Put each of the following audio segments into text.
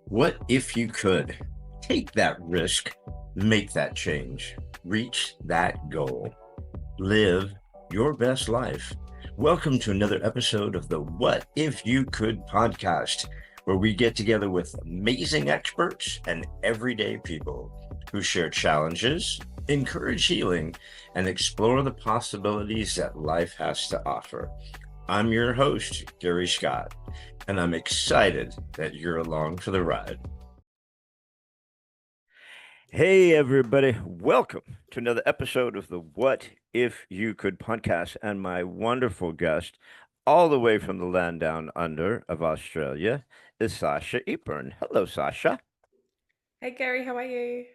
What if you could take that risk, make that change, reach that goal, live your best life? Welcome to another episode of the What If You Could podcast, where we get together with amazing experts and everyday people who share challenges, encourage healing, and explore the possibilities that life has to offer. I'm your host, Gary Scott, and I'm excited that you're along for the ride. Hey, everybody. Welcome to another episode of the What If You Could podcast. And my wonderful guest, all the way from the land down under of Australia, is Sasha Eburne. Hello, Sasha. Hey Gary, how are you?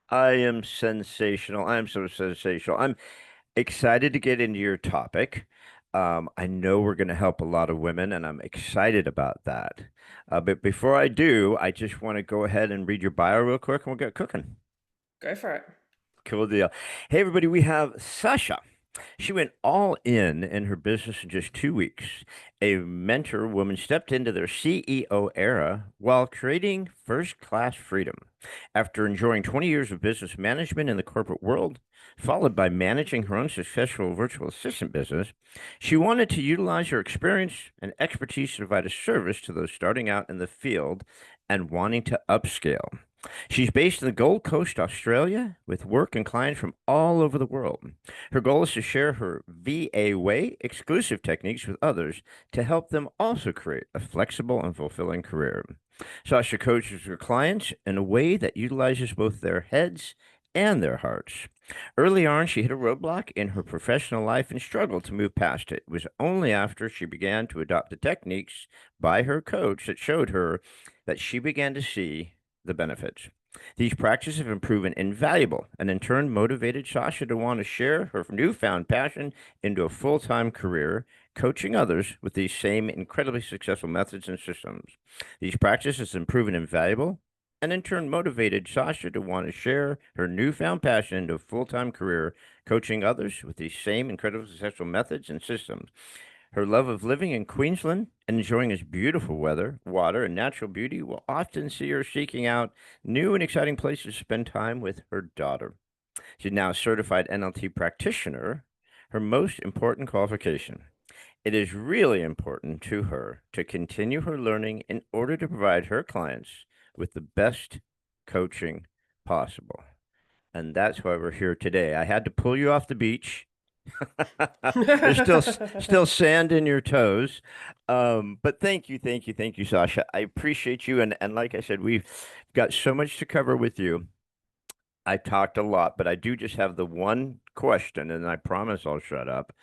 I am sensational. I'm so sensational. I'm excited to get into your topic. I know we're going to help a lot of women, and I'm excited about that. But before I do, I just want to go ahead and read your bio real quick, and we'll get cooking. Go for it. Cool deal. Hey, everybody, we have Sasha. She went all in her business in just 2 weeks. A mentor woman stepped into their CEO era while creating first class freedom. After enjoying 20 years of business management in the corporate world, followed by managing her own successful virtual assistant business, she wanted to utilize her experience and expertise to provide a service to those starting out in the field and wanting to upscale. She's based in the Gold Coast, Australia, with work and clients from all over the world. Her goal is to share her VA way exclusive techniques with others to help them also create a flexible and fulfilling career. Sasha coaches her clients in a way that utilizes both their heads and their hearts. Early on, she hit a roadblock in her professional life and struggled to move past it. It was only after she began to adopt the techniques by her coach that showed her that she began to see the benefits. These practices have proven invaluable and in turn motivated Sasha to want to share her newfound passion into a full time career, coaching others with these same incredibly successful methods and systems. These practices have proven invaluable and in turn motivated Sasha to want to share her newfound passion into a full time career, coaching others with these same incredibly successful methods and systems. Her love of living in Queensland and enjoying its beautiful weather, water, and natural beauty will often see her seeking out new and exciting places to spend time with her daughter. She's now a certified NLT practitioner, her most important qualification. It is really important to her to continue her learning in order to provide her clients with the best coaching possible. And that's why we're here today. I had to pull you off the beach. There's still sand in your toes. But thank you, Sasha. I appreciate you. And like I said, we've got so much to cover with you. I talked a lot, but I do just have the one question, and I promise I'll shut up.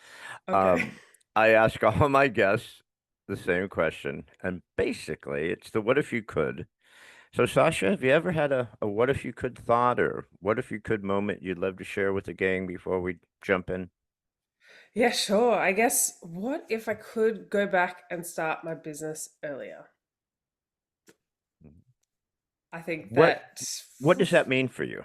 Okay. Um, I ask all my guests the same question, and basically, it's the what if you could. So, Sasha, have you ever had a what if you could thought or what if you could moment you'd love to share with the gang before we jump in? Yeah, sure. I guess what if I could go back and start my business earlier? I think What that what does that mean for you?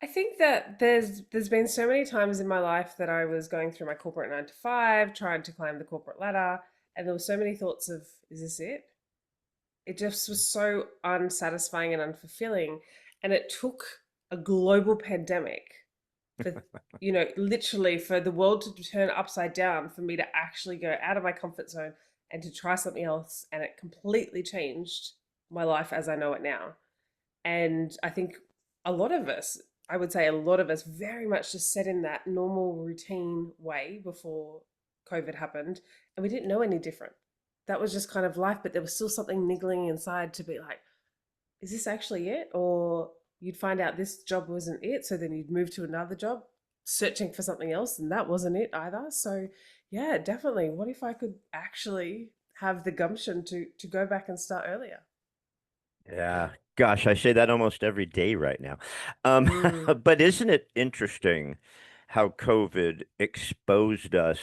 I think that there's been so many times in my life that I was going through my corporate 9 to 5, trying to climb the corporate ladder, and there were so many thoughts of, is this it? It just was so unsatisfying and unfulfilling. And it took a global pandemic for, literally for the world to turn upside down for me to actually go out of my comfort zone and to try something else. And it completely changed my life as I know it now. And I think a lot of us, I would say a lot of us, very much just set in that normal routine way before COVID happened. And we didn't know any different. That was just kind of life, but there was still something niggling inside to be like, is this actually it? Or you'd find out this job wasn't it. So then you'd move to another job searching for something else, and that wasn't it either. So, yeah, definitely. What if I could actually have the gumption to go back and start earlier? Yeah, gosh, I say that almost every day right now. Um, Mm, but isn't it interesting how COVID exposed us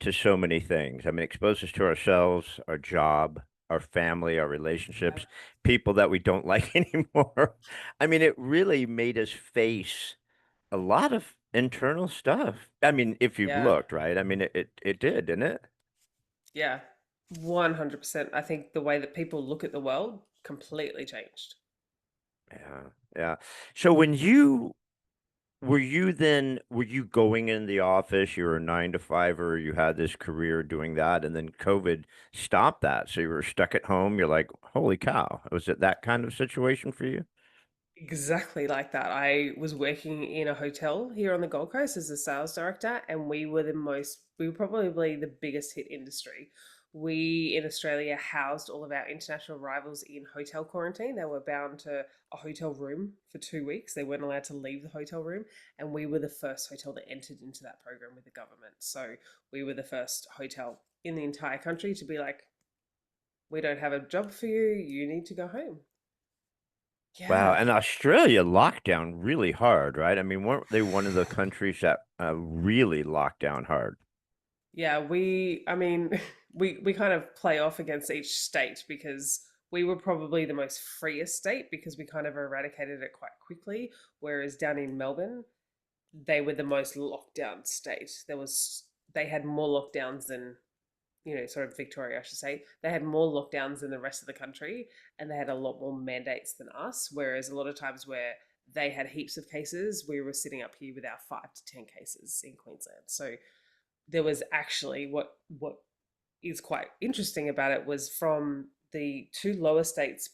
to so many things? I mean, exposed us to ourselves, our job, our family, our yeah. relationships, people that we don't like anymore. I mean, it really made us face a lot of internal stuff. I mean, if you've Yeah. looked, right? I mean, it did, didn't it? Yeah. 100%. I think the way that people look at the world completely changed. Yeah, yeah. So when you were you going in the office, you were a 9 to 5, or you had this career doing that, and then COVID stopped that, so you were stuck at home. You're like, holy cow. Was it that kind of situation for you? Exactly like that. I was working in a hotel here on the Gold Coast as a sales director, and we were probably the biggest hit industry. We in Australia housed all of our international rivals in hotel quarantine. They were bound to a hotel room for 2 weeks. They weren't allowed to leave the hotel room, and we were the first hotel that entered into that program with the government. So we were the first hotel in the entire country to be like, we don't have a job for you. You need to go home. Wow. Yeah. And Australia locked down really hard, right? I mean, weren't they one of the countries that really locked down hard? Yeah, I mean, we kind of play off against each state because we were probably the most freest state because we kind of eradicated it quite quickly. Whereas down in Melbourne, they were the most locked down state. They had more lockdowns than, sort of Victoria, I should say. They had more lockdowns than the rest of the country, and they had a lot more mandates than us. Whereas a lot of times where they had heaps of cases, we were sitting up here with our 5 to 10 cases in Queensland. So there was actually what is quite interesting about it was from the two lower states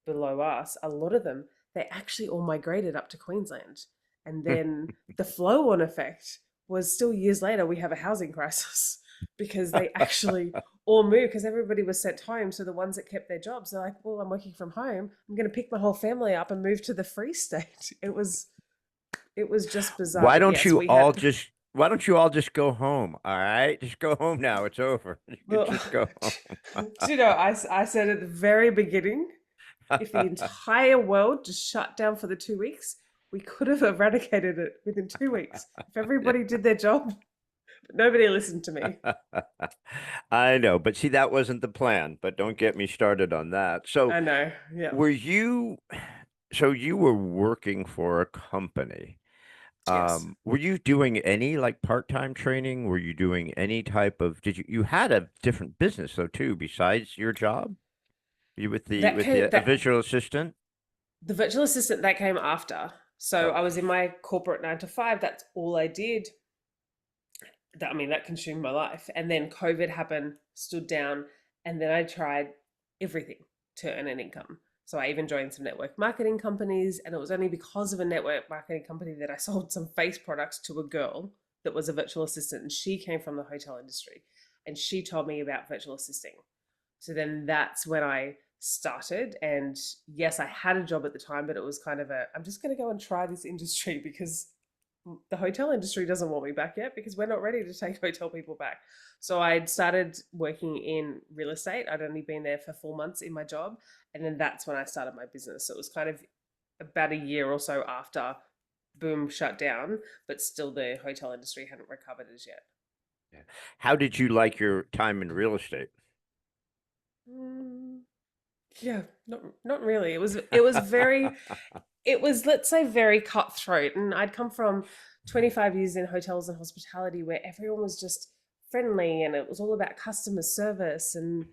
below us, a lot of them, they actually all migrated up to Queensland. And then the flow on effect was still years later, we have a housing crisis because they actually all moved because everybody was sent home. So the ones that kept their jobs, they're like, well, I'm working from home. I'm going to pick my whole family up and move to the Free State. It was just bizarre. Why But don't yes, you we all had, just why don't you all just go home? All right? Just go home now. It's over. You could well, just go home. I said at the very beginning, if the entire world just shut down for the 2 weeks, we could have eradicated it within 2 weeks if Yeah. everybody did their job. But nobody listened to me. I know, but see, that wasn't the plan, but don't get me started on that. So I know. Yeah. were you so you were working for a company. Yes. Were you doing any like part-time training? Were you doing any type of you had a different business though too, besides your job? You with the That with came the a that visual assistant? The virtual assistant that came after. So Oh, I was in my corporate 9 to 5. That's all I did. That consumed my life. And then COVID happened, stood down, and then I tried everything to earn an income. So I even joined some network marketing companies, and it was only because of a network marketing company that I sold some face products to a girl that was a virtual assistant, and she came from the hotel industry, and she told me about virtual assisting. So then that's when I started, and yes, I had a job at the time, but it was kind of I'm just going to go and try this industry because the hotel industry doesn't want me back yet because we're not ready to take hotel people back. So I'd started working in real estate. I'd only been there for 4 months in my job. And then that's when I started my business. So it was kind of about a year or so after boom shut down, but still the hotel industry hadn't recovered as yet. yeah. How did you like your time in real estate? Mm, yeah, not really. It was, let's say, very cutthroat. And I'd come from 25 years in hotels and hospitality where everyone was just friendly and it was all about customer service. And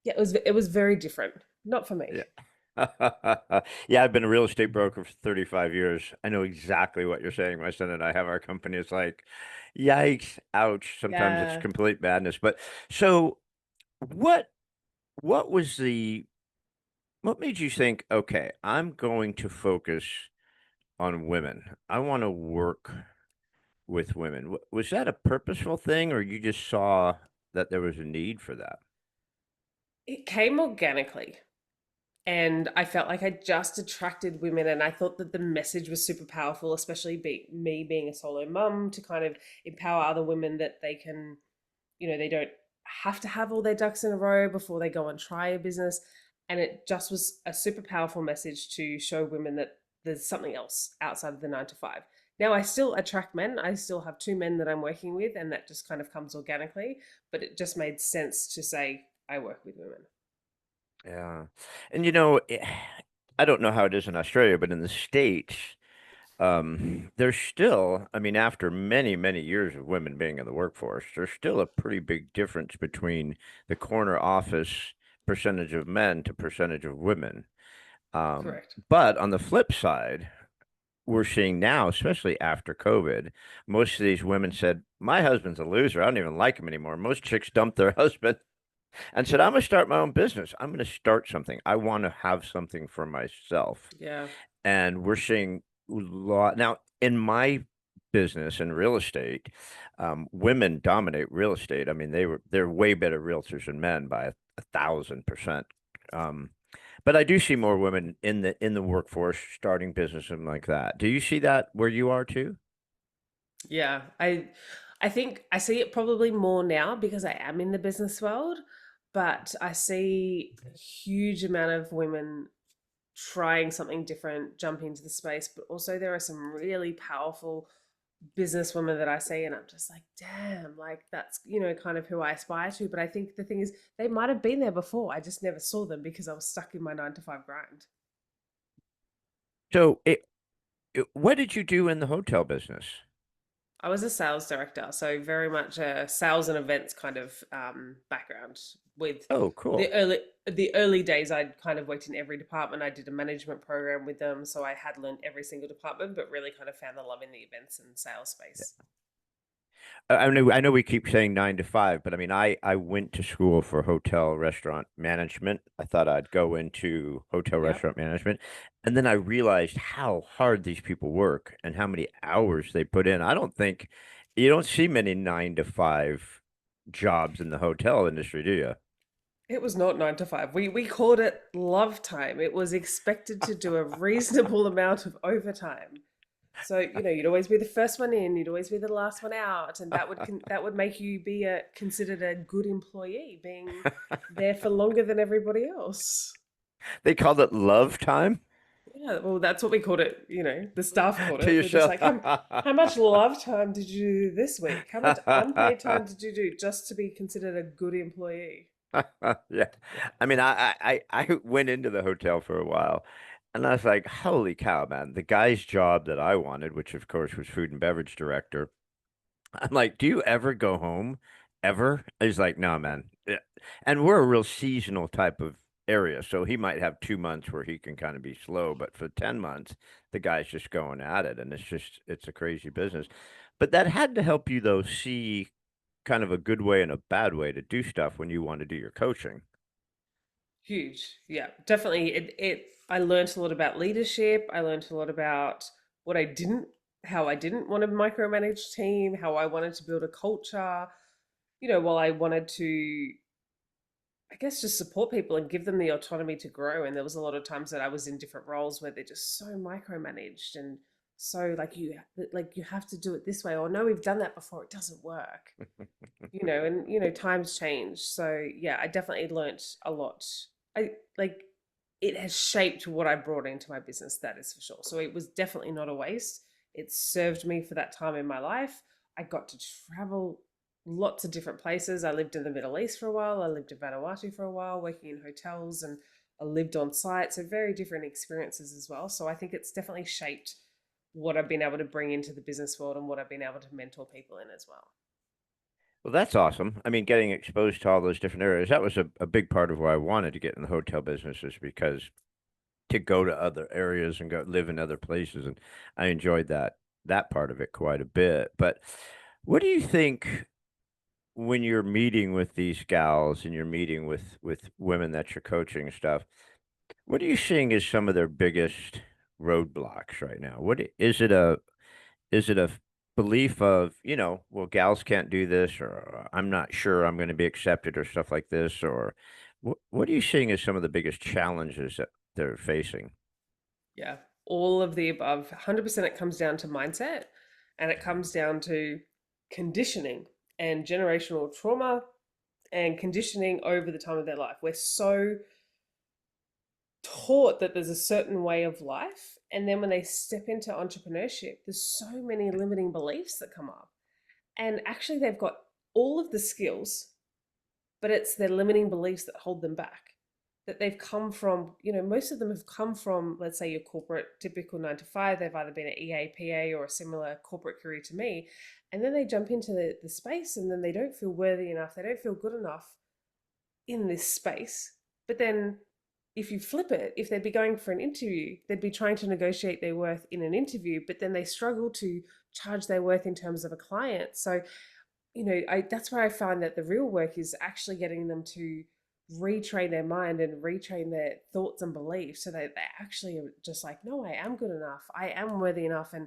yeah, it was very different. Not for me. Yeah. Yeah, I've been a real estate broker for 35 years. I know exactly what you're saying. My son and I have our company. It's like, yikes, ouch. Sometimes it's Yeah. complete madness. But so what what was the what made you think, okay, I'm going to focus on women. I want to work with women. Was that a purposeful thing or you just saw that there was a need for that? It came organically. And I felt like I just attracted women, and I thought that the message was super powerful, especially me being a solo mum, to kind of empower other women that they can, they don't have to have all their ducks in a row before they go and try a business. And it just was a super powerful message to show women that there's something else outside of the 9 to 5. Now I still attract men. I still have 2 men that I'm working with, and that just kind of comes organically. But it just made sense to say I work with women. Yeah. And I don't know how it is in Australia, but in the States, there's still, I mean, after many, many years of women being in the workforce, there's still a pretty big difference between the corner office percentage of men to percentage of women. Correct. But on the flip side, we're seeing now, especially after COVID, most of these women said, "My husband's a loser. I don't even like him anymore." Most chicks dumped their husband and said, "I'm going to start my own business. I'm going to start something. I want to have something for myself." Yeah. And we're seeing a lot now in my business in real estate. Women dominate real estate. I mean, they're way better realtors than men by 1,000%. Um, but I do see more women in the workforce starting business and like that. Do you see that where you are too? Yeah. I think I see it probably more now because I am in the business world, but I see a huge amount of women trying something different, jumping into the space, but also there are some really powerful businesswomen that I see and I'm just like, damn, like that's, kind of who I aspire to. But I think the thing is they might have been there before. I just never saw them because I was stuck in my 9 to 5 grind. So, what did you do in the hotel business? I was a sales director, so very much a sales and events kind of background. With Oh, the cool. early days, I'd kind of worked in every department. I did a management program with them, so I had learned every single department, but really kind of found the love in the events and sales space. I know we keep saying 9 to 5, but I mean, I went to school for hotel restaurant management. I thought I'd go into hotel Yep. restaurant management. And then I realized how hard these people work and how many hours they put in. I don't think you don't see many 9 to 5 jobs in the hotel industry, do you? It was not 9 to 5. We called it love time. It was expected to do a reasonable amount of overtime. So, you'd always be the first one in, you'd always be the last one out, and that would make you be considered a good employee, being there for longer than everybody else. They called it love time Yeah, well, that's what we called it. The staff called to it. We're just yourself. like, how much love time did you do this week? How much unpaid time did you do just to be considered a good employee? Yeah. I mean, I went into the hotel for a while and I was like, holy cow, man. The guy's job that I wanted, which of course was food and beverage director. I'm like, do you ever go home? Ever? He's like, no, man. Yeah. And we're a real seasonal type of area. So he might have 2 months where he can kind of be slow, but for 10 months, the guy's just going at it. And it's a crazy business. But that had to help you, though, see kind of a good way and a bad way to do stuff when you want to do your coaching. Huge. Yeah, definitely. I learned a lot about leadership. I learned a lot about what I didn't, how I didn't want to micromanage team, how I wanted to build a culture, while I wanted to, I guess, just support people and give them the autonomy to grow. And there was a lot of times that I was in different roles where they're just so micromanaged and so like you have to do it this way, or no, we've done that before, it doesn't work. And times change. So yeah, I definitely learnt a lot. I like it has shaped what I brought into my business, that is for sure. So it was definitely not a waste. It served me for that time in my life. I got to travel lots of different places. I lived in the Middle East for a while. I lived in Vanuatu for a while, working in hotels, and I lived on site. So very different experiences as well. So I think it's definitely shaped what I've been able to bring into the business world and what I've been able to mentor people in as well. Well, that's awesome. I mean, getting exposed to all those different areas, that was a big part of why I wanted to get in the hotel business is because to go to other areas and go live in other places. And I enjoyed that part of it quite a bit. But what do you think when you're meeting with these gals and you're meeting with women that you're coaching and stuff? What are you seeing as some of their biggest roadblocks right now? Is it a belief of, well, gals can't do this, or I'm not sure I'm going to be accepted, or stuff like this, or what are you seeing as some of the biggest challenges that they're facing? Yeah, all of the above. 100% it comes down to mindset, and it comes down to conditioning and generational trauma and conditioning over the time of their life. We're so taught that there's a certain way of life. And then when they step into entrepreneurship, there's so many limiting beliefs that come up. And actually, they've got all of the skills, but it's their limiting beliefs that hold them back. that they've come from, most of them have come from, let's say, your corporate typical 9 to 5. They've either been an EA, or a similar corporate career to me. And then they jump into the space, and then they don't feel worthy enough. They don't feel good enough in this space. But then if you flip it, if they'd be going for an interview, they'd be trying to negotiate their worth in an interview, but then they struggle to charge their worth in terms of a client. So, that's where I find that the real work is actually getting them to retrain their mind and retrain their thoughts and beliefs so that they actually are just like, no, I am good enough. I am worthy enough. And,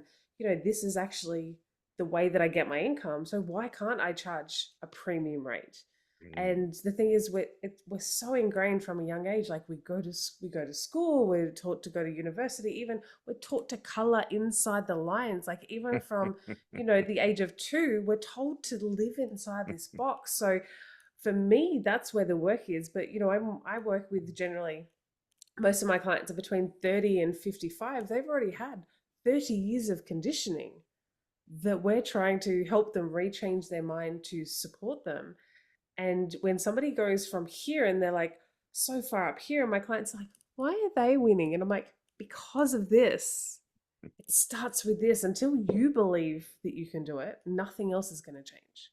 this is actually the way that I get my income. So why can't I charge a premium rate? Mm. And the thing is, we're so ingrained from a young age. Like we go to school, we're taught to go to university. Even we're taught to color inside the lines. Like even from the age of 2, we're told to live inside this box. So for me, that's where the work is. But I work with generally most of my clients are between 30 and 55. They've already had 30 years of conditioning that we're trying to help them rechange their mind to support them. And when somebody goes from here and they're like so far up here, and my client's like, why are they winning? And I'm like, because of this. It starts with this. Until you believe that you can do it, nothing else is going to change.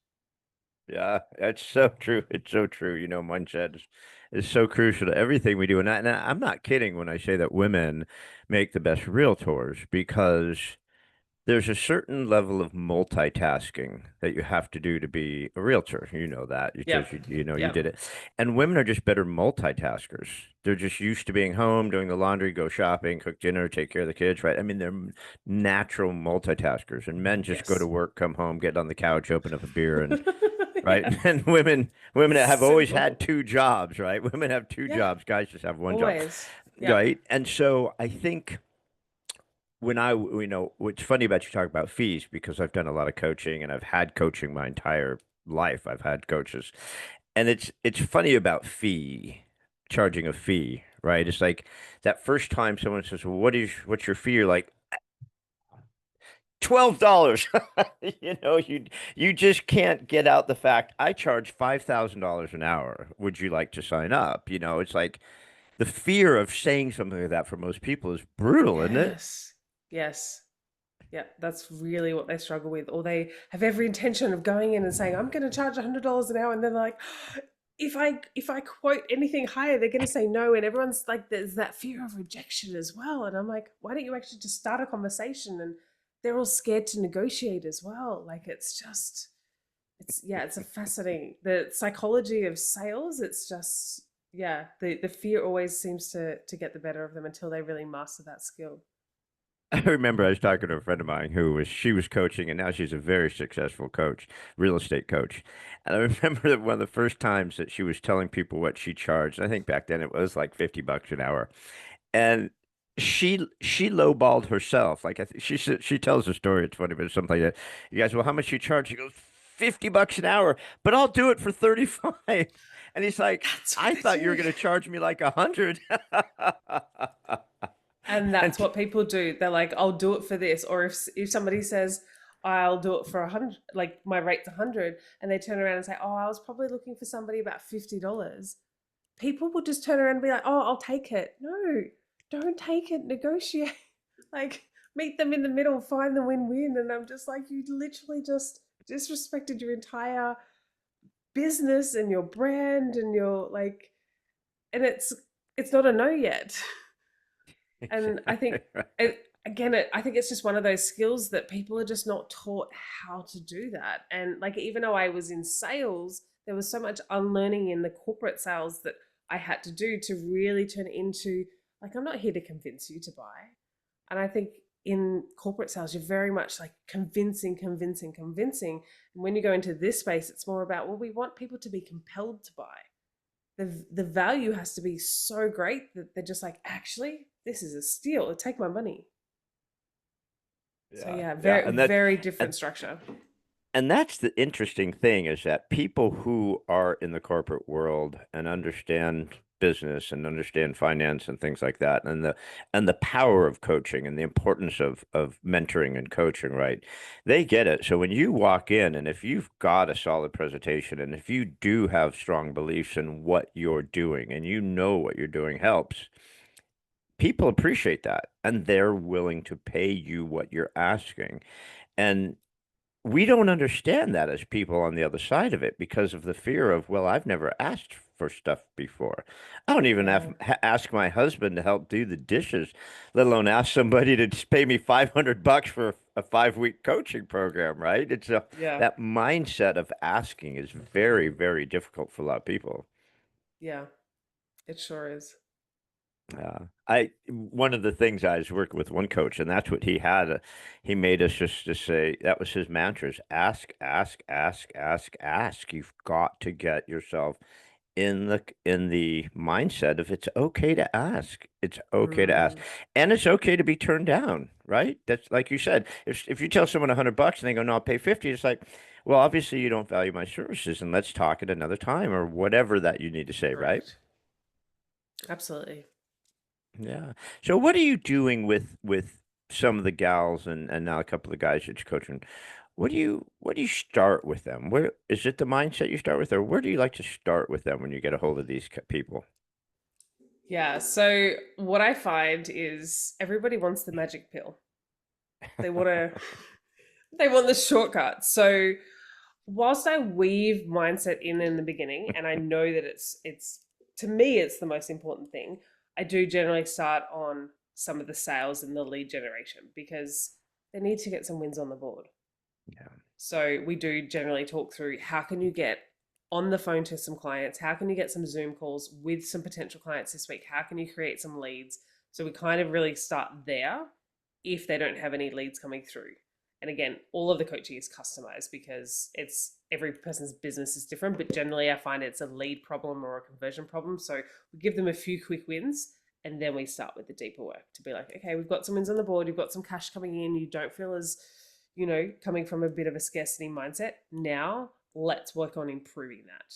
Yeah, that's so true. It's so true. Mindset is so crucial to everything we do. I'm not kidding when I say that women make the best realtors because there's a certain level of multitasking that you have to do to be a realtor. You know that because Yep. you Yep. did it. And women are just better multitaskers. They're just used to being home, doing the laundry, go shopping, cook dinner, take care of the kids, right? I mean, they're natural multitaskers. And men just go to Yes. work, come home, get on the couch, open up a beer, and right. Yeah. And women have always had Simple. two jobs, right? Women have two Yeah. jobs. Guys just have one job, Always. Yep. right? And so I think what's funny about you talk about fees because I've done a lot of coaching and I've had coaching my entire life. I've had coaches, and it's funny about charging a fee, right? It's like that first time someone says, "Well, what's your fee?" You're like, $12. You just can't get out the fact I charge $5,000 an hour. Would you like to sign up? It's like the fear of saying something like that for most people is brutal, isn't it? Yes. Yes. Yeah, that's really what they struggle with. Or they have every intention of going in and saying, "I'm going to charge $100 an hour," and then they're like, if I quote anything higher, they're going to say no. And everyone's like, there's that fear of rejection as well. And I'm like, why don't you actually just start a conversation? And they're all scared to negotiate as well. Like it's just, it's a fascinating the psychology of sales. It's just the fear always seems to get the better of them until they really master that skill. I remember I was talking to a friend of mine she was coaching and now she's a very successful coach, real estate coach. And I remember that one of the first times that she was telling people what she charged, I think back then it was like $50 an hour. And she lowballed herself. Like I think she tells a story, it's funny, but it's something like that. You guys, well, how much you charge? She goes, $50 an hour, but I'll do it for 35. And he's like, That's what I they thought you were do. gonna charge me like 100. And that's And what people do. They're like, I'll do it for this. Or if somebody says, I'll do it for 100, like my rate's 100, and they turn around and say, oh, I was probably looking for somebody about $50. People will just turn around and be like, oh, I'll take it. No, don't take it. Negotiate. Like, meet them in the middle, find the win-win. And I'm just like, you literally just disrespected your entire business and your brand and your like, and it's not a no yet. And I think exactly right. I think it's just one of those skills that people are just not taught how to do that. And like, even though I was in sales, there was so much unlearning in the corporate sales that I had to do to really turn it into like, I'm not here to convince you to buy. And I think in corporate sales, you're very much like convincing, convincing, convincing. And when you go into this space, it's more about, well, we want people to be compelled to buy. The value has to be so great that they're just like, actually, this is a steal. Take my money. So Yeah, yeah, yeah, very very different structure. and that's the interesting thing is that people who are in the corporate world and understand business and understand finance and things like that, and the power of coaching and the importance of mentoring and coaching, right? They get it. So when you walk in, and if you've got a solid presentation, and if you do have strong beliefs in what you're doing, and you know what you're doing helps, people appreciate that, and they're willing to pay you what you're asking. And we don't understand that as people on the other side of it because of the fear of, well, I've never asked for stuff before. I don't even Yeah. ask my husband to help do the dishes, let alone ask somebody to just pay me $500 for a 5 week coaching program, right? Yeah. That mindset of asking is very, very difficult for a lot of people. Yeah. It sure is. I one of the things I was working with one coach, and that's what he had. He made us just to say that was his mantras: ask, ask, ask, ask, ask. You've got to get yourself in the mindset of it's okay to ask. It's okay to ask, Mm, and it's okay to be turned down. Right? That's like you said. If you tell someone $100 and they go, "No, I'll pay 50," it's like, well, obviously you don't value my services, and let's talk at another time or whatever that you need to say. Right? correct. Absolutely. Yeah. So what are you doing with some of the gals and now a couple of guys that you're coaching? What do you start with them? Where is it the mindset you start with, or where do you like to start with them when you get a hold of these people? Yeah. So what I find is everybody wants the magic pill. They want to they want the shortcut. So whilst I weave mindset in the beginning, and I know that it's to me it's the most important thing, I do generally start on some of the sales and the lead generation because they need to get some wins on the board. Yeah. So we do generally talk through how can you get on the phone to some clients, how can you get some Zoom calls with some potential clients this week, how can you create some leads. So we kind of really start there if they don't have any leads coming through. And again, all of the coaching is customized because it's every person's business is different, but generally I find it's a lead problem or a conversion problem. So we give them a few quick wins and then we start with the deeper work to be like, okay, we've got some wins on the board, you've got some cash coming in, you don't feel as, coming from a bit of a scarcity mindset. Now let's work on improving that.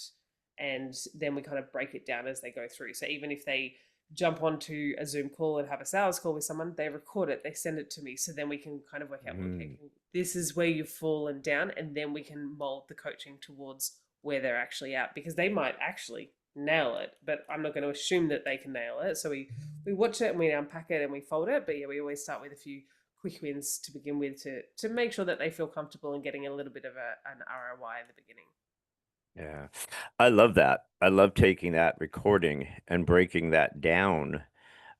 And then we kind of break it down as they go through. So even if they jump onto a Zoom call and have a sales call with someone, they record it, they send it to me. So then we can kind of work out, okay, Mm. this is where you've fallen down. And then we can mold the coaching towards where they're actually at because they might actually nail it, but I'm not going to assume that they can nail it. So we watch it and we unpack it and we fold it. But yeah, we always start with a few quick wins to begin with to make sure that they feel comfortable and getting a little bit of an ROI in the beginning. Yeah. I love that. I love taking that recording and breaking that down,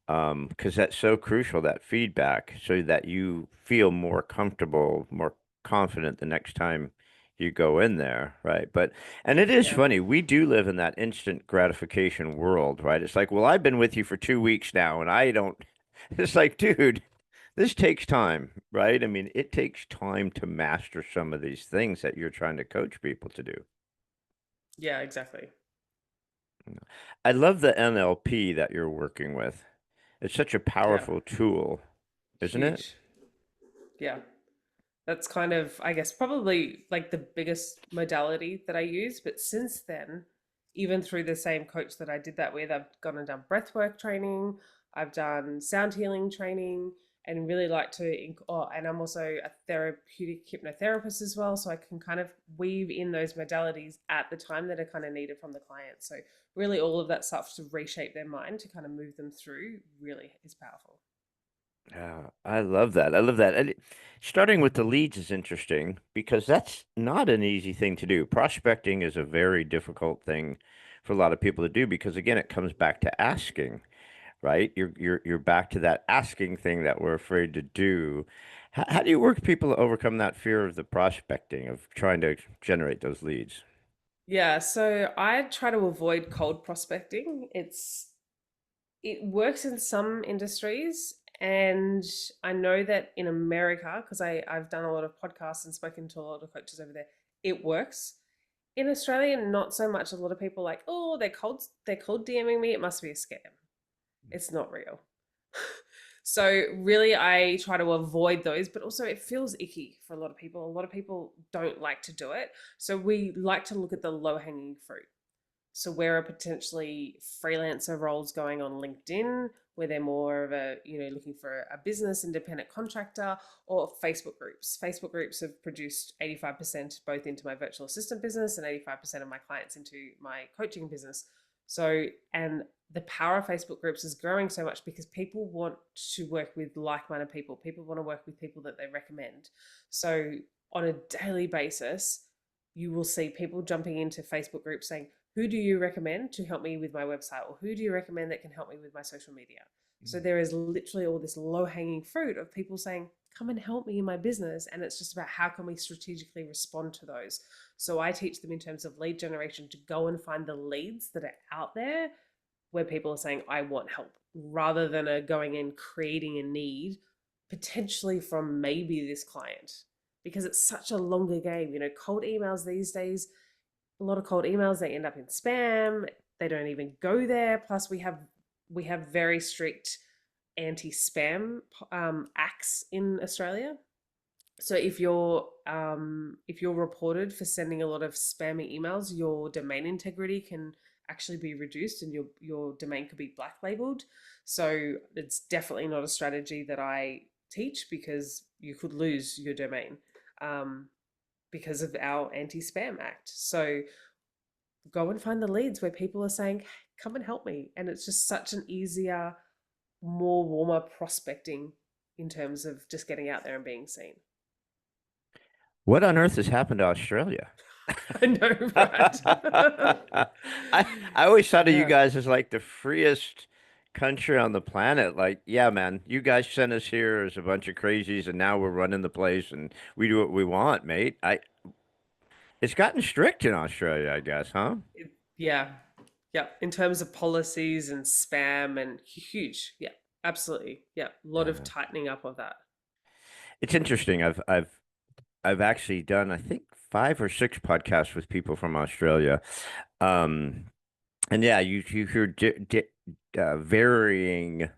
because that's so crucial, that feedback, so that you feel more comfortable, more confident the next time you go in there, right? And it is Yeah. funny, we do live in that instant gratification world, right? It's like, well, I've been with you for 2 weeks now, and I don't, it's like, dude, this takes time, right? I mean, it takes time to master some of these things that you're trying to coach people to do. Yeah, exactly. I love the NLP that you're working with. It's such a Yeah. powerful tool, isn't it? Huge. Yeah. That's kind of, I guess, probably like the biggest modality that I use. But since then, even through the same coach that I did that with, I've gone and done breathwork training, I've done sound healing training, and really like to. Oh, and I'm also a therapeutic hypnotherapist as well, so I can kind of weave in those modalities at the time that are kind of needed from the client. So really, all of that stuff to reshape their mind to kind of move them through really is powerful. Yeah, I love that. I love that. Starting with the leads is interesting because that's not an easy thing to do. Prospecting is a very difficult thing for a lot of people to do because again, it comes back to asking, right? You're back to that asking thing that we're afraid to do. How do you work with people to overcome that fear of the prospecting, of trying to generate those leads? Yeah, so I try to avoid cold prospecting. It works in some industries, and I know that in America, because I've done a lot of podcasts and spoken to a lot of coaches over there, it works. In Australia, not so much. A lot of people are like, oh, they're cold DMing me. It must be a scam. It's not real. So really, I try to avoid those, but also it feels icky for a lot of people. A lot of people don't like to do it. So we like to look at the low hanging fruit. So where are potentially freelancer roles going on LinkedIn, where they're more of a, looking for a business independent contractor, or Facebook groups. Facebook groups have produced 85% both into my virtual assistant business and 85% of my clients into my coaching business. So, and the power of Facebook groups is growing so much because people want to work with like-minded people. People want to work with people that they recommend. So on a daily basis, you will see people jumping into Facebook groups saying, who do you recommend to help me with my website? Or who do you recommend that can help me with my social media? So there is literally all this low hanging fruit of people saying, come and help me in my business. And it's just about how can we strategically respond to those. So I teach them in terms of lead generation to go and find the leads that are out there where people are saying, I want help, rather than going and creating a need potentially from maybe this client, because it's such a longer game. Cold emails these days, a lot of cold emails, they end up in spam. They don't even go there. Plus, we have very strict anti-spam acts in Australia. So if you're reported for sending a lot of spammy emails, your domain integrity can actually be reduced, and your domain could be black labeled. So it's definitely not a strategy that I teach, because you could lose your domain um, because of our anti-spam act. So go and find the leads where people are saying, come and help me. And it's just such an easier, more warmer prospecting in terms of just getting out there and being seen. What on earth has happened to Australia? I know, right? I always thought of you Yeah. guys as like the freest country on the planet. Like, yeah, man, you guys sent us here as a bunch of crazies, and now we're running the place and we do what we want, mate. It's gotten strict in Australia, I guess, huh? Yeah. Yeah. In terms of policies and spam, and huge. Yeah. Absolutely. Yeah. A lot of Yeah. tightening up of that. It's interesting. I've actually done, I think, 5 or 6 podcasts with people from Australia. Um, and yeah, you hear varying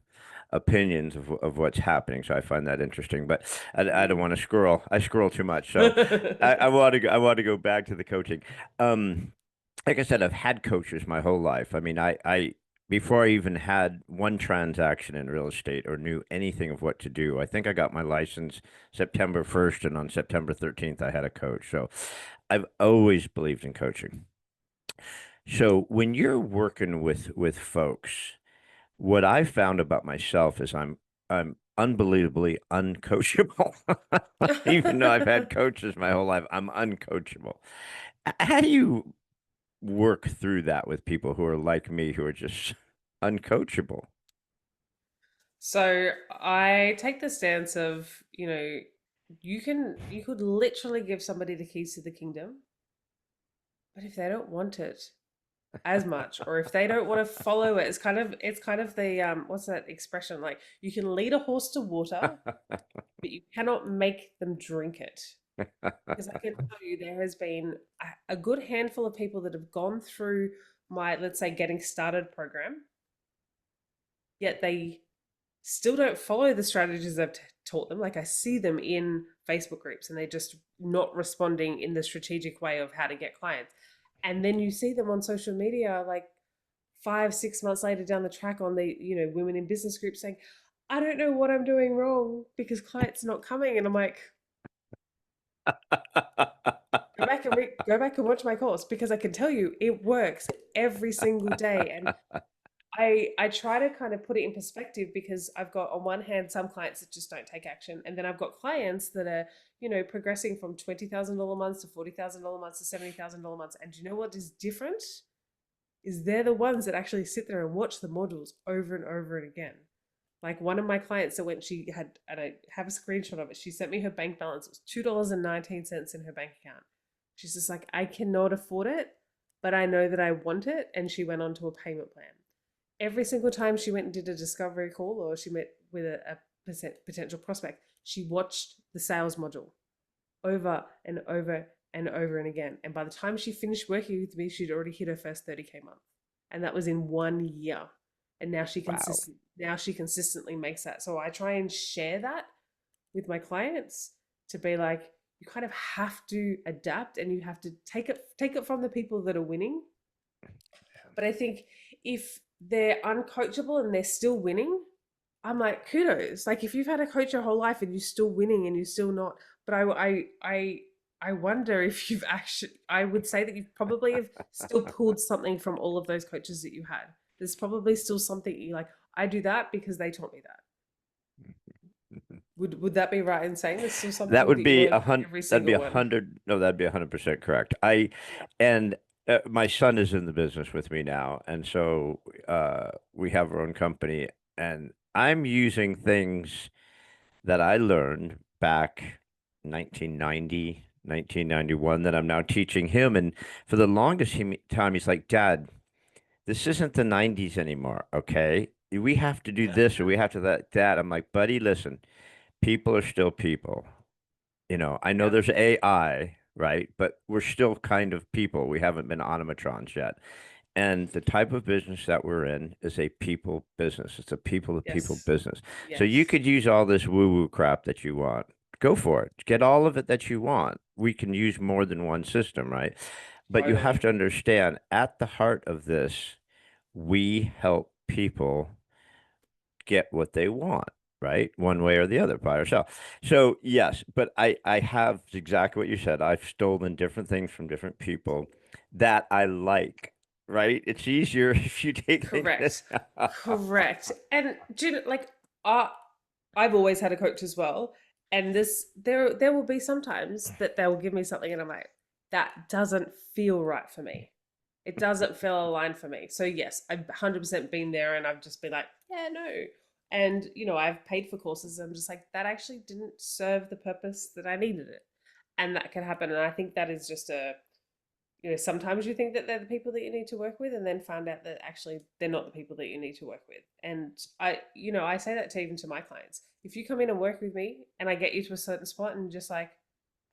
opinions of what's happening. So I find that interesting. But I don't Mm. want to scroll. I scroll too much. So I want to go back to the coaching. Um, like I said, I've had coaches my whole life. I mean, I before I even had one transaction in real estate or knew anything of what to do, I think I got my license September 1st, and on September 13th, I had a coach. So I've always believed in coaching. So when you're working with folks, what I found about myself is I'm unbelievably uncoachable. Even though I've had coaches my whole life, I'm uncoachable. How do you work through that with people who are like me, who are just uncoachable? So I take the stance of, you could literally give somebody the keys to the kingdom, but if they don't want it as much, or if they don't want to follow it, it's kind of the what's that expression? Like, you can lead a horse to water, but you cannot make them drink it. Because I can tell you, there has been a good handful of people that have gone through my, let's say, getting started program, yet they still don't follow the strategies I've taught them. Like, I see them in Facebook groups and they're just not responding in the strategic way of how to get clients. And then you see them on social media, like 5, 6 months later down the track, on the, women in business groups saying, I don't know what I'm doing wrong because clients are not coming. And I'm like, go back and watch my course, because I can tell you it works every single day. And I try to kind of put it in perspective, because I've got, on one hand, some clients that just don't take action, and then I've got clients that are, progressing from $20,000 months to $40,000 months to $70,000 months. And do you know what is different? Is they're the ones that actually sit there and watch the modules over and over and again. Like, one of my clients that went, she had, and I have a screenshot of it. She sent me her bank balance. It was $2.19 in her bank account. She's just like, I cannot afford it, but I know that I want it. And she went on to a payment plan. Every single time she went and did a discovery call, or she met with a potential prospect, she watched the sales module over and over and over and again. And by the time she finished working with me, she'd already hit her first 30K month. And that was in 1 year. And Wow. now she consistently makes that. So I try and share that with my clients, to be like, you kind of have to adapt, and you have to take it from the people that are winning, But I think if they're uncoachable and they're still winning, I'm like, kudos. Like if you've had a coach your whole life and you're still winning and you're still not, but I wonder if you've actually. I would say that you probably have still pulled something from all of those coaches that you had. There's probably still something you like. I do that because they taught me that. Would that be right in saying there's still That something would that you be learn a from hundred. every That'd be single a one? hundred. No, that'd be 100% correct. I Yeah. and my son is in the business with me now, and so we have our own company, and I'm using things that I learned back 1990, 1991 that I'm now teaching him. And for the longest time, he's like, Dad, this isn't the 90s anymore. Okay. We have to do this or we have to that. I'm like, buddy, listen, people are still people. I know Yeah. there's AI, right? But we're still kind of people. We haven't been automatrons yet. And the type of business that we're in is a people business. It's a people to people Yes. business. So you Yes. could use all this woo-woo crap that you want. Go for it. Get all of it that you want. We can use more than one system, right? But you have Totally. to understand at the heart of this, we help people get what they want, right? One way or the other by ourselves. So yes, but I have exactly what you said. I've stolen different things from different people that I like, right? It's easier if you take things that Correct. Correct. And do you know, like uh, I've always had a coach as well. And there will be sometimes that they will give me something and I'm like, that doesn't feel right for me. It doesn't feel aligned for me. So yes, I've 100% been there and I've just been like, yeah, no. And I've paid for courses and I'm just like, that actually didn't serve the purpose that I needed it. And that can happen. And I think that is just sometimes you think that they're the people that you need to work with and then find out that actually they're not the people that you need to work with. And I say that to even to my clients. If you come in and work with me and I get you to a certain spot and just like,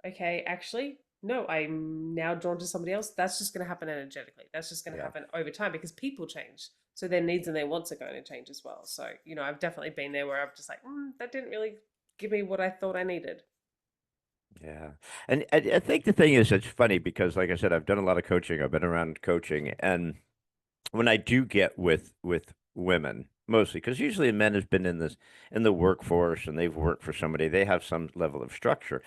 okay, actually, no, I'm now drawn to somebody else, that's just going to happen energetically. That's just going to yeah. happen over time because people change. So their needs and their wants are going to change as well. So, I've definitely been there where I'm just like, that didn't really give me what I thought I needed. Yeah. And I think the thing is, it's funny because, like I said, I've done a lot of coaching. I've been around coaching, and when I do get with women, mostly because usually men has been in the workforce and they've worked for somebody, they have some level of structure.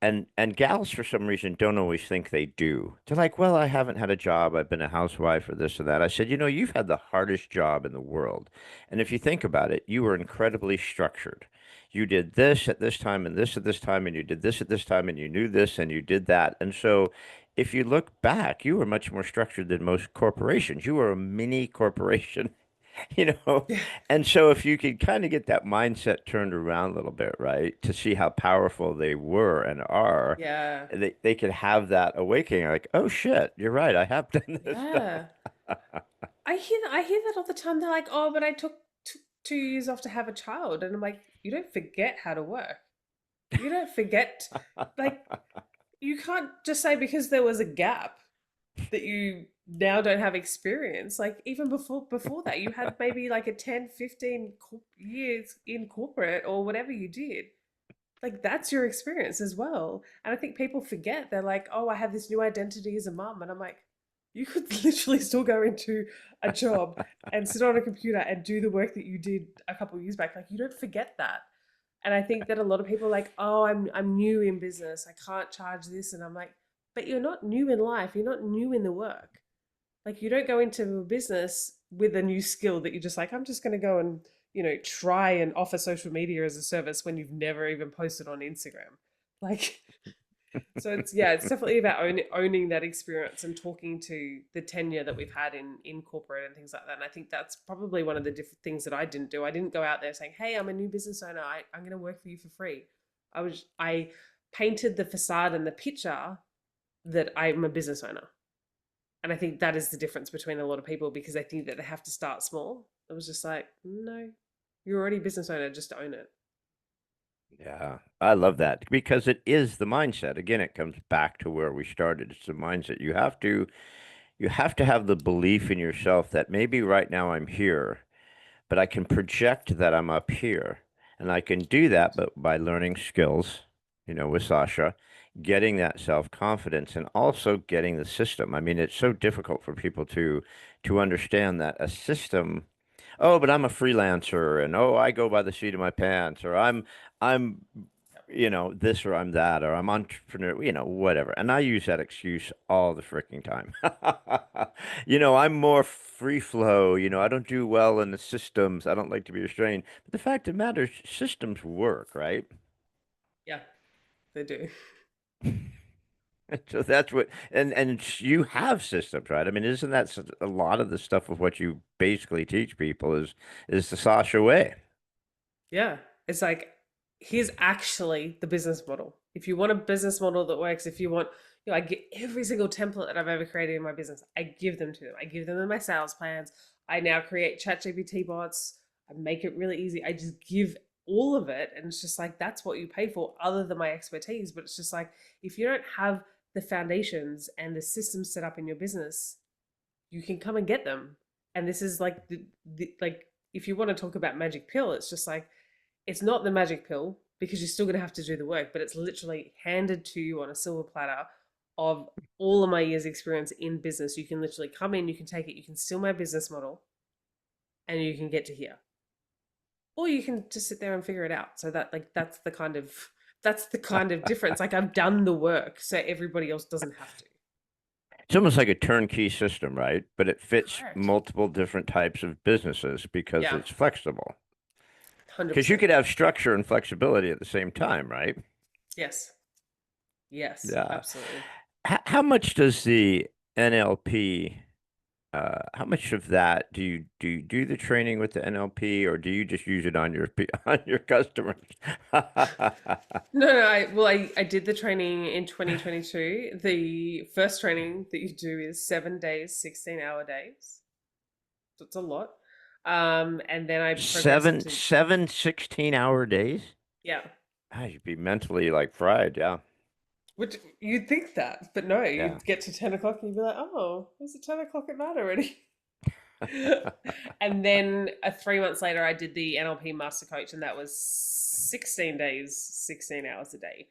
And gals for some reason don't always think they do. They're like, well, I haven't had a job. I've been a housewife or this or that. I said, you've had the hardest job in the world. And if you think about it, you were incredibly structured. You did this at this time and this at this time, and you did this at this time, and you knew this and you did that. And so if you look back, you were much more structured than most corporations. You were a mini corporation. you know Yeah. and so if you could kind of get that mindset turned around a little bit, right, to see how powerful they were and are, Yeah. they could have that awakening like, oh shit, you're right, I have done this stuff. Yeah. I hear that all the time. They're like, "Oh, but I took 2 years off to have a child," and I'm like, "You don't forget how to work. You don't forget, like, you can't just say because there was a gap that you now don't have experience. Like, even before that, you had maybe like a 10, 15 years in corporate or whatever you did. Like that's your experience as well. And I think people forget they're like, oh, I have this new identity as a mum. And I'm like, you could literally still go into a job and sit on a computer and do the work that you did a couple of years back. Like you don't forget that. And I think that a lot of people are like, oh, I'm new in business. I can't charge this. And I'm like, but you're not new in life. You're not new in the work. Like you don't go into a business with a new skill that you're just like, I'm just going to go and, try and offer social media as a service when you've never even posted on Instagram. Like, so it's definitely about owning that experience and talking to the tenure that we've had in corporate and things like that. And I think that's probably one of the different things that I didn't do. I didn't go out there saying, hey, I'm a new business owner. I'm going to work for you for free. I painted the facade and the picture that I'm a business owner. And I think that is the difference between a lot of people because they think that they have to start small. It was just like, no, you're already a business owner, just own it. Yeah, I love that because it is the mindset. Again, it comes back to where we started. It's the mindset. You have to have the belief in yourself that maybe right now I'm here, but I can project that I'm up here. And I can do that Correct. but by learning skills, with Sasha, getting that self-confidence and also getting the system. I mean, it's so difficult for people to understand that a system, oh, but I'm a freelancer and oh, I go by the seat of my pants or I'm this or I'm that or I'm entrepreneur, whatever. And I use that excuse all the freaking time. I'm more free flow, I don't do well in the systems. I don't like to be restrained. But the fact of the matter is systems work, right? Yeah, they do. So that's what, and you have systems, right? I mean, isn't that a lot of the stuff of what you basically teach people is the Sasha way? Yeah. It's like, here's actually the business model. If you want a business model that works, if you want, I get every single template that I've ever created in my business, I give them to them. I give them in my sales plans. I now create ChatGPT bots. I make it really easy. I just give all of it. And it's just like, that's what you pay for, other than my expertise. But it's just like, if you don't have the foundations and the systems set up in your business, you can come and get them. And this is like like, if you want to talk about magic pill, it's just like, it's not the magic pill, because you're still going to have to do the work, but it's literally handed to you on a silver platter of all of my years experience in business. You can literally come in, you can take it, you can steal my business model, and you can get to here, or you can just sit there and figure it out. So that, like, that's the kind of difference. Like, I've done the work so everybody else doesn't have to. It's almost like a turnkey system, right? But it fits Correct. multiple different types of businesses because Yeah. it's flexible. Because you 100%. could have structure and flexibility at the same time, right? Yes. Yes, Yeah. absolutely. How much does the NLP, how much of that do you do the training with the NLP or do you just use it on your on your customers? No, no, I did the training in 2022. The first training that you do is 7 days, 16-hour days. So it's a lot. And then I progressed Seven, into, seven 16-hour days? yeah, I should be mentally like fried. Yeah. which you'd think that, but no, Yeah. you'd get to 10 o'clock and you'd be like, oh, it's 10 o'clock at night already. And then 3 months later, I did the NLP Master Coach, and that was 16 days, 16 hours a day.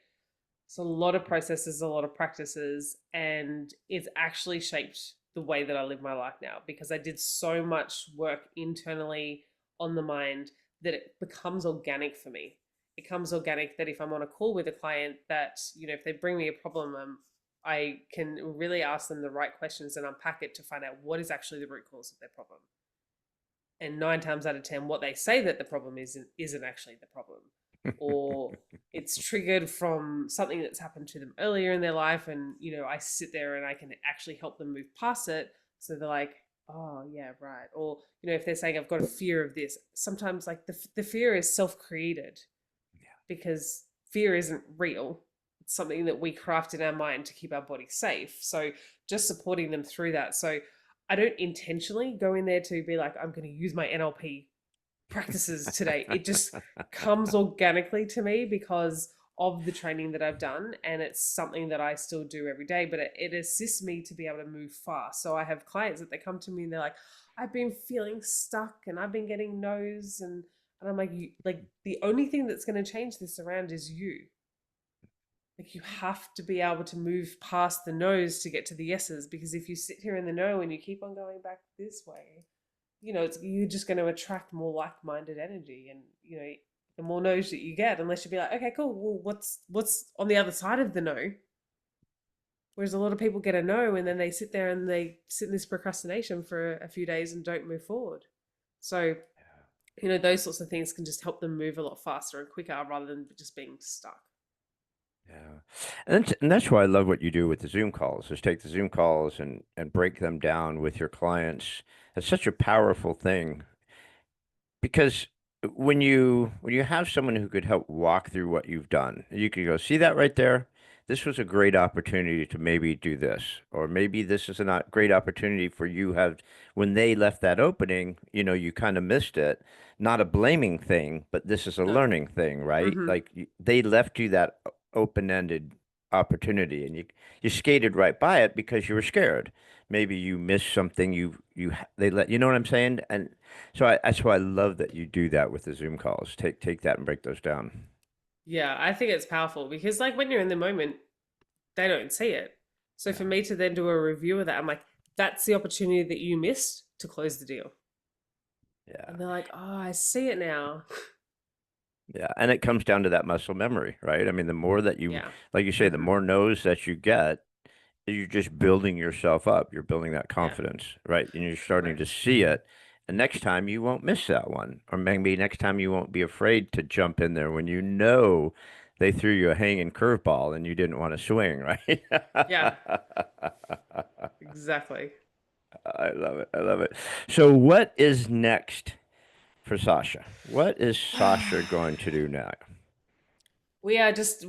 So a lot of processes, a lot of practices, and it's actually shaped the way that I live my life now, because I did so much work internally on the mind that it becomes organic for me. It comes organic that if I'm on a call with a client, that, if they bring me a problem, I can really ask them the right questions and unpack it to find out what is actually the root cause of their problem. And 9 times out of 10, what they say that the problem isn't actually the problem, or it's triggered from something that's happened to them earlier in their life, and I sit there and I can actually help them move past it. So they're like, oh yeah, right. Or if they're saying, I've got a fear of this, sometimes, like, the fear is self-created, because fear isn't real. It's something that we craft in our mind to keep our body safe. So just supporting them through that. So I don't intentionally go in there to be like, I'm going to use my NLP practices today. It just comes organically to me because of the training that I've done. And it's something that I still do every day, but it assists me to be able to move fast. So I have clients that they come to me and they're like, I've been feeling stuck and I've been getting no's, and I'm like, the only thing that's going to change this around is you. Like, you have to be able to move past the no's to get to the yeses, because if you sit here in the no and you keep on going back this way, you're just going to attract more like-minded energy, and the more no's that you get, unless you be like, okay, cool, well, what's on the other side of the no? Whereas a lot of people get a no and then they sit there and they sit in this procrastination for a few days and don't move forward. So those sorts of things can just help them move a lot faster and quicker, rather than just being stuck. Yeah. And that's why I love what you do with the Zoom calls, is take the Zoom calls and break them down with your clients. It's such a powerful thing because when you have someone who could help walk through what you've done, you could go, see that right there? This was a great opportunity to maybe do this, or maybe this is a not great opportunity for you have when they left that opening, you kind of missed it. Not a blaming thing, but this is a No. learning thing, right? Mm-hmm. Like they left you that open-ended opportunity and you skated right by it because you were scared. Maybe you missed something they let you know what I'm saying? And so that's why I love that you do that with the Zoom calls. Take that and break those down. Yeah, I think it's powerful because, like, when you're in the moment, they don't see it. So for Yeah. me to then do a review of that, I'm like, that's the opportunity that you missed to close the deal. Yeah. And they're like, oh, I see it now. Yeah. And it comes down to that muscle memory, right? I mean, the more that you, Yeah. like you say, the Hmm. more no's that you get, you're just building yourself up. You're building that Yeah. confidence, right? And you're starting to Correct. see it. And next time you won't miss that one. Or maybe next time you won't be afraid to jump in there when you know they threw you a hanging curveball and you didn't want to swing, right? Yeah. Exactly. I love it. I love it. So, what is next for Sasha? What is Sasha going to do now? We are just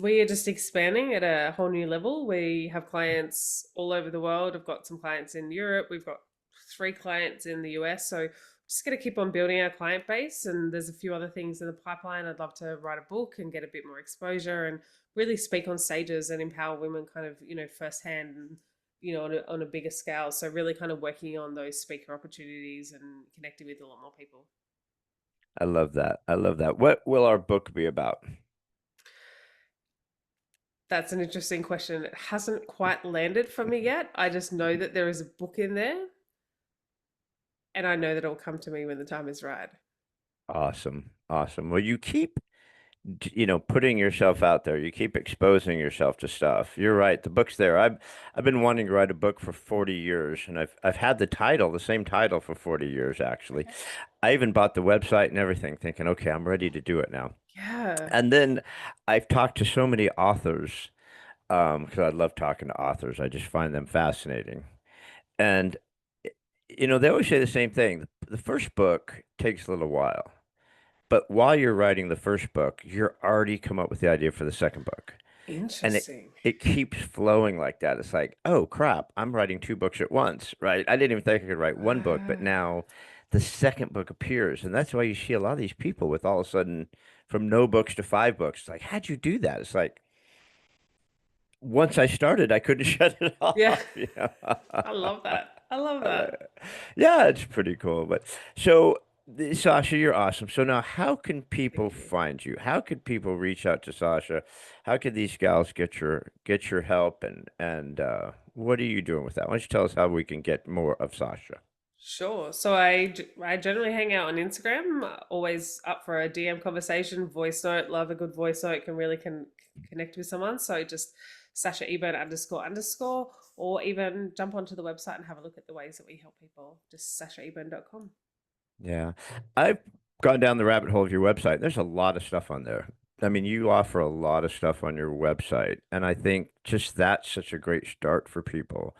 expanding at a whole new level. We have clients all over the world. I've got some clients in Europe. We've got three clients in the US. So just going to keep on building our client base. And there's a few other things in the pipeline. I'd love to write a book and get a bit more exposure and really speak on stages and empower women kind of, firsthand and, on a bigger scale. So really kind of working on those speaker opportunities and connecting with a lot more people. I love that. I love that. What will our book be about? That's an interesting question. It hasn't quite landed for me yet. I just know that there is a book in there, and I know that it'll come to me when the time is right. Awesome. Awesome. Well, you keep, putting yourself out there. You keep exposing yourself to stuff. You're right. The book's there. I've been wanting to write a book for 40 years, and I've had the same title for 40 years actually. Okay. I even bought the website and everything thinking, okay, I'm ready to do it now. Yeah. And then I've talked to so many authors, because I love talking to authors. I just find them fascinating. And they always say the same thing. The first book takes a little while. But while you're writing the first book, you're already come up with the idea for the second book. And Interesting. it keeps flowing like that. It's like, oh crap, I'm writing two books at once, right? I didn't even think I could write one book, but Ah. now the second book appears. And that's why you see a lot of these people with all of a sudden from no books to five books. It's like, how'd you do that? It's like once I started, I couldn't shut it Yeah. off. I love that. I love I like that. it. Yeah, it's pretty cool. But so, Sasha, you're awesome. So now, how can people Thank you. find you? How could people reach out to Sasha? How could these gals get your help? And what are you doing with that? Why don't you tell us how we can get more of Sasha? Sure. So I generally hang out on Instagram, always up for a DM conversation, voice note. Love a good voice note, can really connect with someone. So just Sasha Eburne __, or even jump onto the website and have a look at the ways that we help people. Just sashaeburne.com. Yeah, I've gone down the rabbit hole of your website. There's a lot of stuff on there. I mean, you offer a lot of stuff on your website, and I think just that's such a great start for people.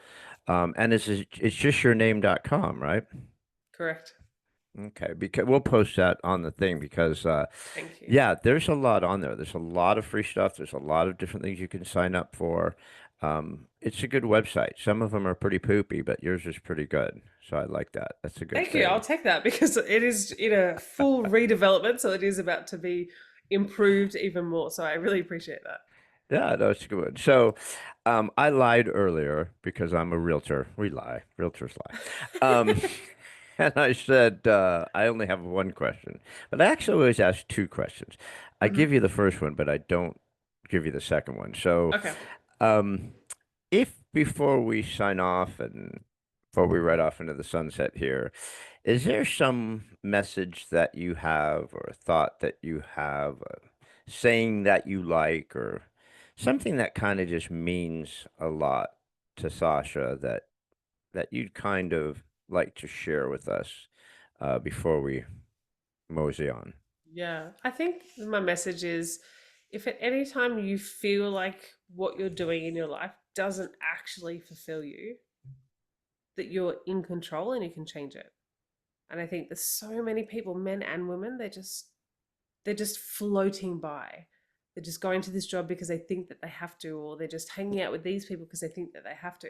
And it's just yourname.com, right? Correct. Okay, because we'll post that on the thing because Thank you. yeah, there's a lot on there. There's a lot of free stuff. There's a lot of different things you can sign up for. It's a good website. Some of them are pretty poopy, but yours is pretty good. So I like that. That's a good Thank you. I'll thing. take that because it is in a full redevelopment, so it is about to be improved even more. So I really appreciate that. Yeah, that's good. So I lied earlier because I'm a realtor. We lie. Realtors lie. And I said I only have one question, but I actually always ask two questions. I Hmm. give you the first one, but I don't give you the second one. So Okay. Um, if before we sign off and before we ride off into the sunset here, is there some message that you have or a thought that you have, a saying that you like, or something that kind of just means a lot to Sasha that you'd kind of like to share with us before we mosey on? Yeah. I think my message is if at any time you feel like what you're doing in your life doesn't actually fulfill you, that you're in control and you can change it. And I think there's so many people, men and women, they're just floating by. They're just going to this job because they think that they have to, or they're just hanging out with these people because they think that they have to.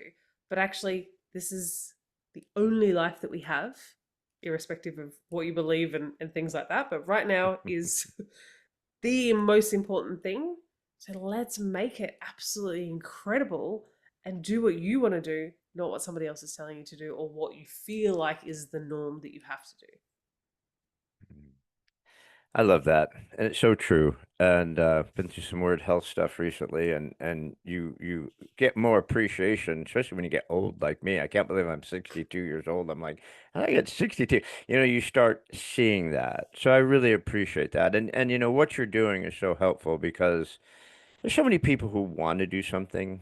But actually, this is the only life that we have, irrespective of what you believe and things like that. But right now is the most important thing. So let's make it absolutely incredible and do what you want to do, not what somebody else is telling you to do or what you feel like is the norm that you have to do. I love that. And it's so true. And been through some weird health stuff recently, and you get more appreciation, especially when you get old like me. I can't believe I'm 62 years old. I'm like, how did I get 62? You know, you start seeing that. So I really appreciate that. And you know what you're doing is so helpful because there's so many people who want to do something,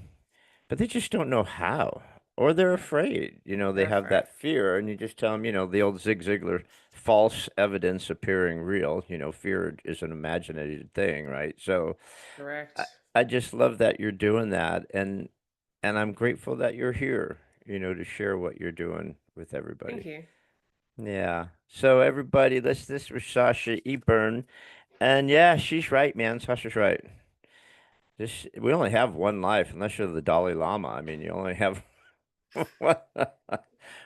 but they just don't know how, or they're afraid. You know, they They're have afraid. that fear, and you just tell them, you know, the old Zig Ziglar, false evidence appearing real. You know, fear is an imaginated thing, right? So I, Correct. I just love that you're doing that, and I'm grateful that you're here, you know, to share what you're doing with Thank everybody. you. Yeah. So everybody, this was Sasha Eburne, and yeah, she's right, man. Sasha's right. This we only have one life, unless you're the Dalai Lama. I mean, you only have one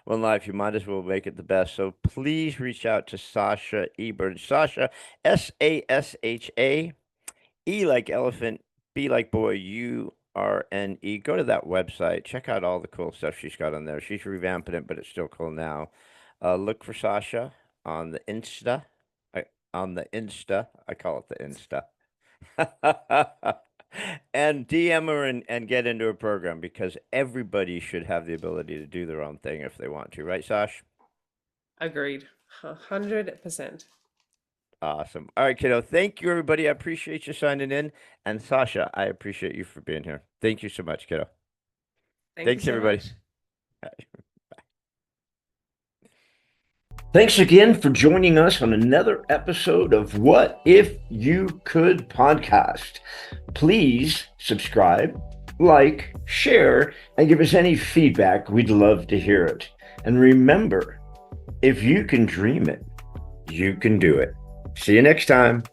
one life. You might as well make it the best. So please reach out to Sasha Eburne. Sasha, Sasha, E like elephant, B like boy, Urne. Go to that website. Check out all the cool stuff she's got on there. She's revamping it, but it's still cool now. Look for Sasha on the Insta. I, on the Insta. I call it the Insta. And DM her and get into a program because everybody should have the ability to do their own thing if they want to, right, Sash? Agreed. 100%. Awesome. All right, kiddo. Thank you, everybody. I appreciate you signing in. And Sasha, I appreciate you for being here. Thank you so much, kiddo. Thank you Thanks, so everybody. much. Thanks again for joining us on another episode of What If You Could podcast. Please subscribe, like, share, and give us any feedback. We'd love to hear it. And remember, if you can dream it, you can do it. See you next time.